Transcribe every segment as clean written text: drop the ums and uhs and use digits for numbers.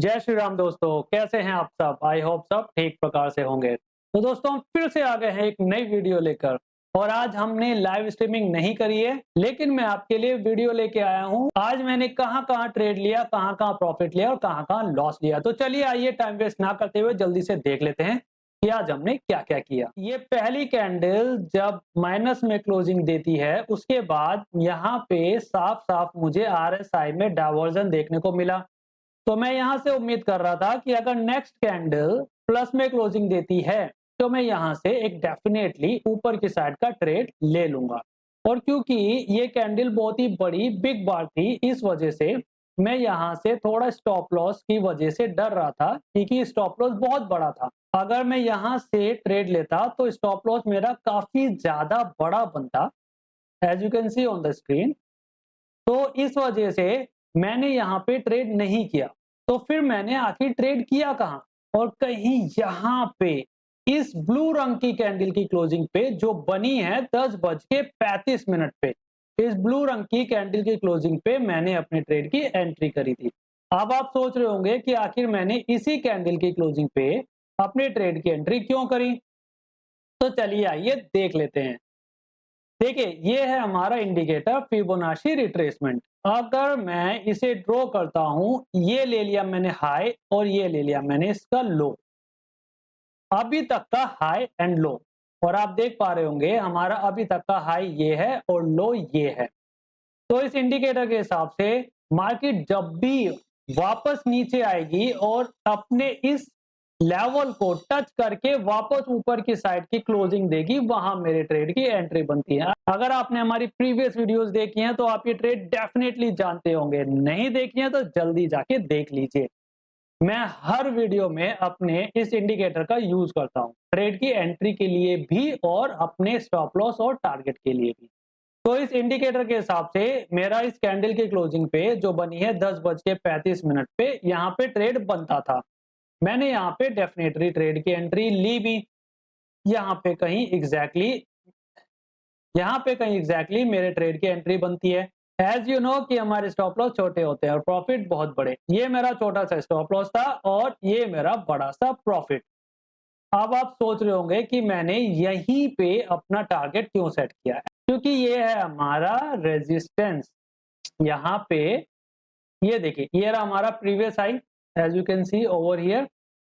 जय श्री राम दोस्तों, कैसे हैं आप सब। आई होप सब ठीक प्रकार से होंगे। तो दोस्तों हम फिर से आ गए हैं एक नई वीडियो लेकर और आज हमने लाइव स्ट्रीमिंग नहीं करी है, लेकिन मैं आपके लिए वीडियो लेके आया हूं। आज मैंने कहां कहां ट्रेड लिया, कहां कहां प्रॉफिट लिया और कहां कहां लॉस लिया। तो चलिए आइए टाइम वेस्ट ना करते हुए जल्दी से देख लेते हैं कि आज हमने क्या क्या किया। ये पहली कैंडल जब माइनस में क्लोजिंग देती है उसके बाद यहाँ पे साफ साफ मुझे RSI में डायवर्जन देखने को मिला। तो मैं यहां से उम्मीद कर रहा था कि अगर नेक्स्ट कैंडल प्लस में क्लोजिंग देती है तो मैं यहां से एक डेफिनेटली ऊपर की साइड का ट्रेड ले लूंगा। और क्योंकि ये कैंडल बहुत ही बड़ी बिग बार थी, इस वजह से मैं यहां से थोड़ा स्टॉप लॉस की वजह से डर रहा था, क्योंकि स्टॉप लॉस बहुत बड़ा था। अगर मैं यहां से ट्रेड लेता तो स्टॉप लॉस मेरा काफी ज्यादा बड़ा बनता, as you can see on the screen. तो इस वजह से मैंने यहाँ पे ट्रेड नहीं किया। तो फिर मैंने आखिर ट्रेड किया कहाँ? और कहीं यहाँ पे इस ब्लू रंग की कैंडल की क्लोजिंग पे जो बनी है 10:35 पे, इस ब्लू रंग की कैंडल की क्लोजिंग पे मैंने अपने ट्रेड की एंट्री करी थी। अब आप सोच रहे होंगे कि आखिर मैंने इसी कैंडल की क्लोजिंग पे अपने ट्रेड की एंट्री क्यों करी। तो चलिए आइए देख लेते हैं। देखिए ये है हमारा इंडिकेटर फिबोनाची रिट्रेसमेंट। अगर मैं इसे ड्रॉ करता हूं, ये ले लिया मैंने हाई और ये ले लिया मैंने इसका लो, अभी तक का हाई एंड लो। और आप देख पा रहे होंगे हमारा अभी तक का हाई ये है और लो ये है। तो इस इंडिकेटर के हिसाब से मार्केट जब भी वापस नीचे आएगी और अपने इस लेवल को टच करके वापस ऊपर की साइड की क्लोजिंग देगी, वहां मेरे ट्रेड की एंट्री बनती है। अगर आपने हमारी प्रीवियस वीडियोस देखी हैं तो आप ये ट्रेड डेफिनेटली जानते होंगे, नहीं देखी है तो जल्दी जाके देख लीजिए। मैं हर वीडियो में अपने इस इंडिकेटर का यूज करता हूं, ट्रेड की एंट्री के लिए भी और अपने स्टॉप लॉस और टारगेट के लिए भी। तो इस इंडिकेटर के हिसाब से मेरा इस कैंडल की क्लोजिंग पे जो बनी है 10:35 पे, यहाँ पे ट्रेड बनता था। मैंने यहाँ पे डेफिनेटली ट्रेड की एंट्री ली भी। यहाँ पे कहीं एग्जैक्टली मेरे ट्रेड की एंट्री बनती है। एज यू नो कि हमारे स्टॉप लॉस छोटे होते हैं और प्रॉफिट बहुत बड़े। ये मेरा छोटा सा स्टॉप लॉस था और ये मेरा बड़ा सा प्रॉफिट। अब आप सोच रहे होंगे कि मैंने यहीं पे अपना टारगेट क्यों सेट किया है, क्योंकि ये है हमारा रेजिस्टेंस। यहाँ पे ये देखिए, ये रहा हमारा previous high, as you can see over here.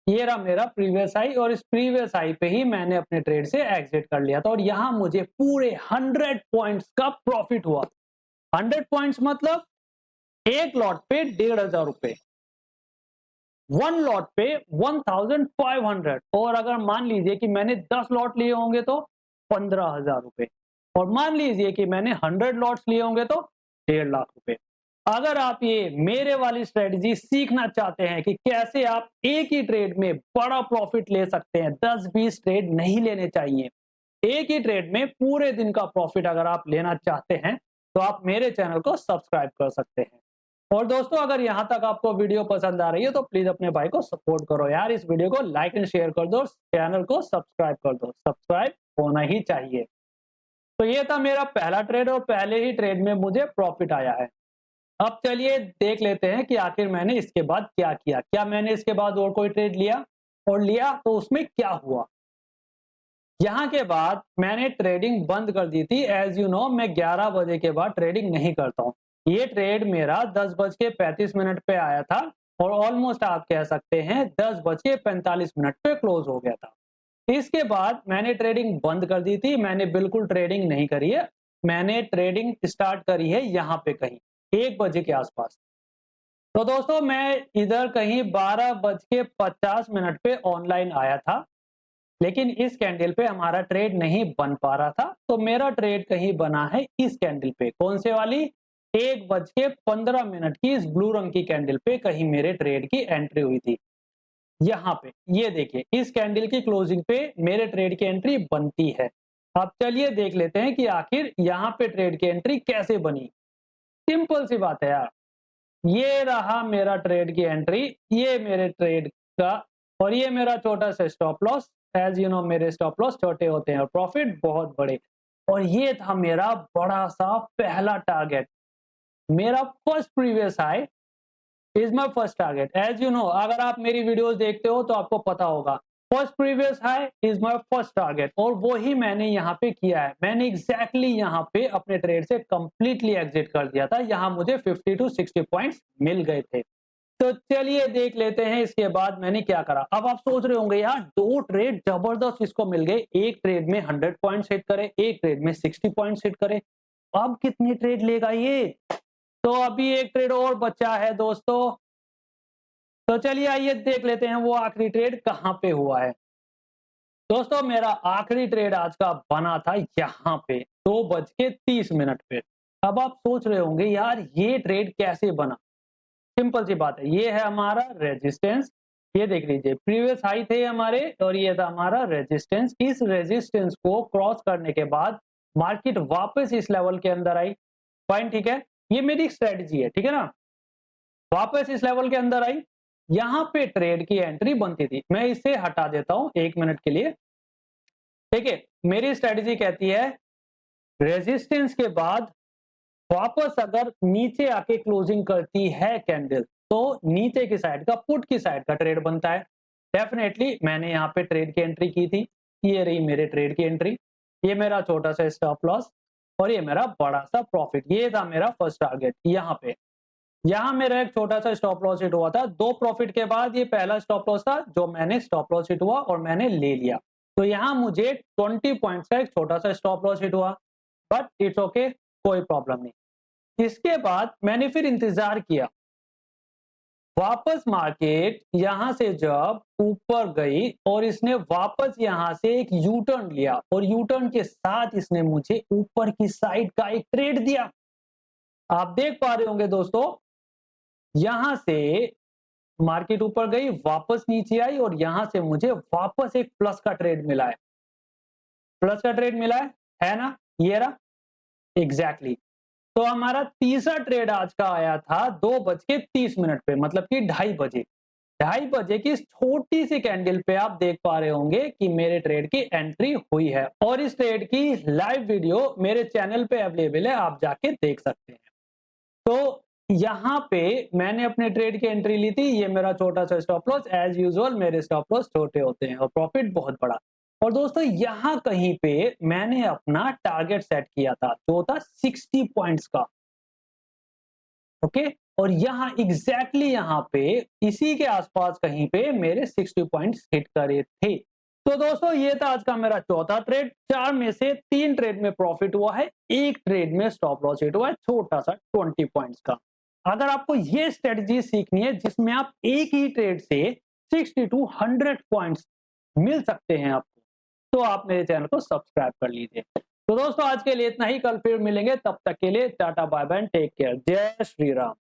ये रहा मेरा प्रीवियस हाई और इस प्रीवियस हाई पे ही मैंने अपने ट्रेड से एग्जिट कर लिया था और यहाँ मुझे पूरे 100 पॉइंट्स का प्रॉफिट हुआ। 100 पॉइंट्स मतलब एक लॉट पे 1,500 रुपए, वन लॉट पे 1,500। और अगर मान लीजिए कि मैंने 10 लॉट लिए होंगे तो 15,000 रुपए, और मान लीजिए कि मैंने 100 लॉट्स लिए होंगे तो 1,50,000 रुपए। अगर आप ये मेरे वाली स्ट्रेटजी सीखना चाहते हैं कि कैसे आप एक ही ट्रेड में बड़ा प्रॉफिट ले सकते हैं, 10-20 ट्रेड नहीं लेने चाहिए, एक ही ट्रेड में पूरे दिन का प्रॉफिट अगर आप लेना चाहते हैं तो आप मेरे चैनल को सब्सक्राइब कर सकते हैं। और दोस्तों अगर यहां तक आपको वीडियो पसंद आ रही है तो प्लीज अपने भाई को सपोर्ट करो यार, इस वीडियो को लाइक एंड शेयर कर दो, चैनल को सब्सक्राइब कर दो, सब्सक्राइब होना ही चाहिए। तो ये था मेरा पहला ट्रेड और पहले ही ट्रेड में मुझे प्रॉफिट आया है। अब चलिए देख लेते हैं कि आखिर मैंने इसके बाद क्या किया। क्या मैंने इसके बाद और कोई ट्रेड लिया, और लिया तो उसमें क्या हुआ। यहाँ के बाद मैंने ट्रेडिंग बंद कर दी थी। एज यू नो मैं 11 बजे के बाद ट्रेडिंग नहीं करता हूँ। ये ट्रेड मेरा 10:35 पे आया था और ऑलमोस्ट आप कह सकते हैं 10:45 पे क्लोज हो गया था। इसके बाद मैंने ट्रेडिंग बंद कर दी थी, मैंने बिल्कुल ट्रेडिंग नहीं करी है। मैंने ट्रेडिंग स्टार्ट करी है यहाँ पे कहीं 1 बजे के आसपास। तो दोस्तों मैं इधर कहीं 12:50 पे ऑनलाइन आया था, लेकिन इस कैंडल पे हमारा ट्रेड नहीं बन पा रहा था। तो मेरा ट्रेड कहीं बना है इस कैंडल पे, कौन से वाली, 1:15 की इस ब्लू रंग की कैंडल पे कहीं मेरे ट्रेड की एंट्री हुई थी। यहाँ पे ये देखिए, इस कैंडल की क्लोजिंग पे मेरे ट्रेड की एंट्री बनती है। अब चलिए देख लेते हैं कि आखिर यहाँ पे ट्रेड की एंट्री कैसे बनी। सिंपल सी बात है यार, ये रहा मेरा ट्रेड की एंट्री, ये मेरे ट्रेड का, और ये मेरा छोटा सा stop loss. As you know मेरे स्टॉप लॉस छोटे होते हैं और प्रॉफिट बहुत बड़े। और ये था मेरा बड़ा सा पहला टारगेट, मेरा first previous high is my first target. As you know, अगर आप मेरी वीडियोस देखते हो तो आपको पता होगा first previous high is my first target, और वो ही मैंने यहाँ पे किया है। मैंने एग्जैक्टली यहाँ पे अपने ट्रेड से कंप्लीटली एग्जिट कर दिया था। यहाँ मुझे 50 to 60 पॉइंट्स मिल गए थे। तो चलिए देख लेते हैं इसके बाद मैंने क्या करा। अब आप सोच रहे होंगे यार, दो ट्रेड जबरदस्त इसको मिल गए, एक ट्रेड में 100 पॉइंट्स हिट करे, एक ट्रेड में 60 पॉइंट्स हिट करे, अब कितनी ट्रेड लेगा ये? तो अभी एक ट्रेड और बचा है दोस्तों। तो चलिए आइए देख लेते हैं वो आखिरी ट्रेड कहां पे हुआ है। दोस्तों मेरा आखिरी ट्रेड आज का बना था यहाँ पे 2:30 पे। अब आप सोच रहे होंगे यार ये ट्रेड कैसे बना? सिंपल सी बात है, ये है हमारा रेजिस्टेंस, ये देख लीजिए प्रीवियस हाई थे हमारे और ये था हमारा रेजिस्टेंस। इस रेजिस्टेंस को क्रॉस करने के बाद मार्केट वापस इस लेवल के अंदर आई। फाइन, ठीक है, ये मेरी स्ट्रेटजी है, ठीक है ना। वापस इस लेवल के अंदर आई, यहां पे ट्रेड की एंट्री बनती थी। मैं इसे हटा देता हूं 1 मिनट के लिए। देखिए मेरी स्ट्रेटजी कहती है रेजिस्टेंस के बाद वापस अगर नीचे आके क्लोजिंग करती है कैंडल तो नीचे की साइड का, पुट की साइड का ट्रेड बनता है। डेफिनेटली मैंने यहाँ पे ट्रेड की एंट्री की थी, ये रही मेरे ट्रेड की एंट्री, ये मेरा छोटा सा स्टॉप लॉस और ये मेरा बड़ा सा प्रॉफिट। ये था मेरा फर्स्ट टारगेट। यहाँ पे यहाँ मेरा एक छोटा सा स्टॉप लॉस हिट हुआ था, 2 प्रॉफिट के बाद ये पहला स्टॉप लॉस था जो मैंने स्टॉप लॉस हिट हुआ और मैंने ले लिया। तो यहाँ मुझे 20 पॉइंट्स का एक छोटा सा स्टॉप लॉस हिट हुआ, बट इट्स ओके, कोई प्रॉब्लम नहीं। इसके बाद मैंने फिर इंतजार किया, वापस मार्केट यहां से जब ऊपर गई और इसने वापस यहां से एक यू टर्न लिया और यू टर्न के साथ इसने मुझे ऊपर की साइड का एक ट्रेड दिया। आप देख पा रहे होंगे दोस्तों, यहां से मार्केट ऊपर गई, वापस नीचे आई और यहां से मुझे वापस एक प्लस का ट्रेड मिला है। प्लस का ट्रेड मिला है ना, ये रहा एग्जैक्टली। तो हमारा तीसरा ट्रेड आज का आया था 2:30 पे, मतलब कि 2:30 बजे। 2:30 बजे की छोटी सी कैंडल पे आप देख पा रहे होंगे कि मेरे ट्रेड की एंट्री हुई है और इस ट्रेड की लाइव वीडियो मेरे चैनल पे अवेलेबल है, आप जाके देख सकते हैं। तो यहाँ पे मैंने अपने ट्रेड की एंट्री ली थी, ये मेरा छोटा सा स्टॉप लॉस। एज यूजुअल मेरे स्टॉप लॉस छोटे होते हैं और प्रॉफिट बहुत बड़ा। और दोस्तों यहाँ कहीं पे मैंने अपना टारगेट सेट किया था जो था 60 पॉइंट्स का, ओके। और यहाँ एग्जैक्टली यहाँ पे इसी के आसपास कहीं पे मेरे 60 पॉइंट्स हिट करे थे। तो दोस्तों ये था आज का मेरा चौथा ट्रेड। 4 में से 3 ट्रेड में प्रॉफिट हुआ है, एक ट्रेड में स्टॉप लॉस हिट हुआ है छोटा सा 20 पॉइंट्स का। अगर आपको ये स्ट्रेटजी सीखनी है जिसमें आप एक ही ट्रेड से 60 to 100 पॉइंट्स मिल सकते हैं आपको, तो आप मेरे चैनल को सब्सक्राइब कर लीजिए। तो दोस्तों आज के लिए इतना ही, कल फिर मिलेंगे, तब तक के लिए tata bye bye, take care, जय श्री राम।